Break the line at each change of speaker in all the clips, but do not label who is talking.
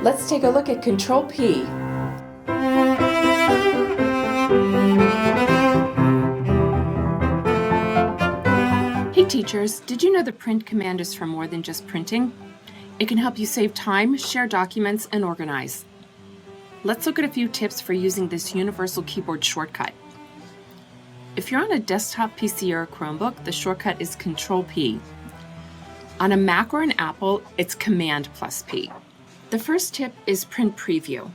Let's take a look at CTRL P. Hey teachers, did you know the print command is for more than just printing? It can help you save time, share documents, and organize. Let's look at a few tips for using this universal keyboard shortcut. If you're on a desktop PC or a Chromebook, the shortcut is CTRL P. On a Mac or an Apple, it's Command plus P. The first tip is Print Preview.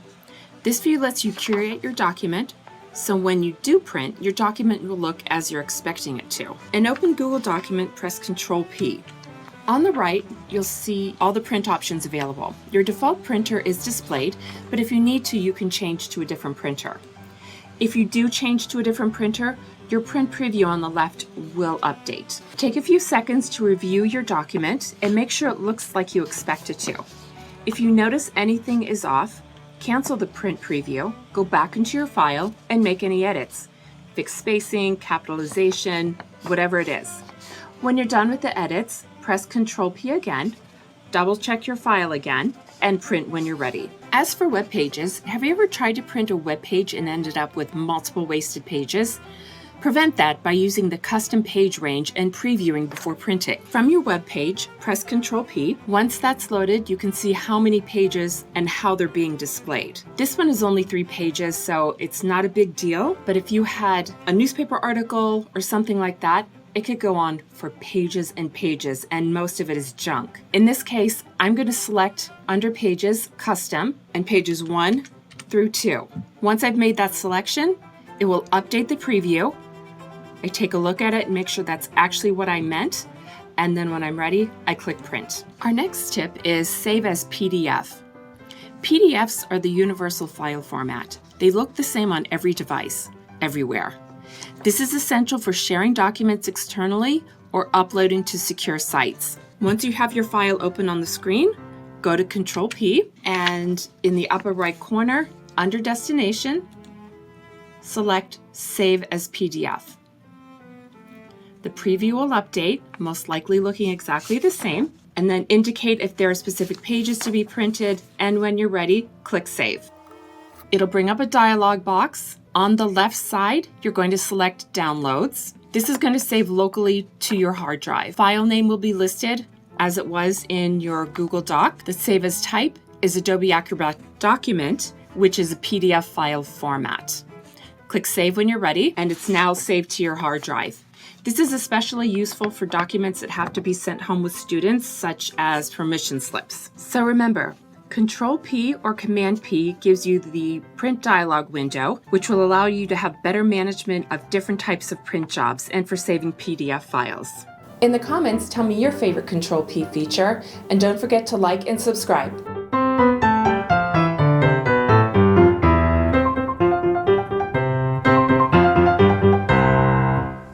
This view lets you curate your document, so when you do print, your document will look as you're expecting it to. In Open Google Document, press CTRL P. On the right, you'll see all the print options available. Your default printer is displayed, but if you need to, you can change to a different printer. If you do change to a different printer, your print preview on the left will update. Take a few seconds to review your document and make sure it looks like you expect it to. If you notice anything is off, cancel the print preview, go back into your file, and make any edits. Fix spacing, capitalization, whatever it is. When you're done with the edits, press CTRL P again, double check your file again, and print when you're ready. As for web pages, have you ever tried to print a web page and ended up with multiple wasted pages? Prevent that by using the custom page range and previewing before printing. From your web page, press CTRL P. Once that's loaded, you can see how many pages and how they're being displayed. This one is only 3 pages, so it's not a big deal, but if you had a newspaper article or something like that, it could go on for pages and pages, and most of it is junk. In this case, I'm going to select under Pages, Custom, and pages 1 through 2. Once I've made that selection, it will update the preview. I take a look at it and make sure that's actually what I meant, and then when I'm ready, I click Print. Our next tip is Save as PDF. PDFs are the universal file format. They look the same on every device, everywhere. This is essential for sharing documents externally or uploading to secure sites. Once you have your file open on the screen, go to CTRL P, and in the upper right corner, under Destination, select Save as PDF. The preview will update, most likely looking exactly the same, and then indicate if there are specific pages to be printed, and when you're ready, click Save. It'll bring up a dialog box. On the left side, you're going to select Downloads. This is going to save locally to your hard drive. File name will be listed as it was in your Google Doc. The Save as Type is Adobe Acrobat Document, which is a PDF file format. Click Save when you're ready, and it's now saved to your hard drive. This is especially useful for documents that have to be sent home with students, such as permission slips. So remember, CTRL P or Command P gives you the print dialog window, which will allow you to have better management of different types of print jobs and for saving PDF files. In the comments, tell me your favorite CTRL P feature, and don't forget to like and subscribe.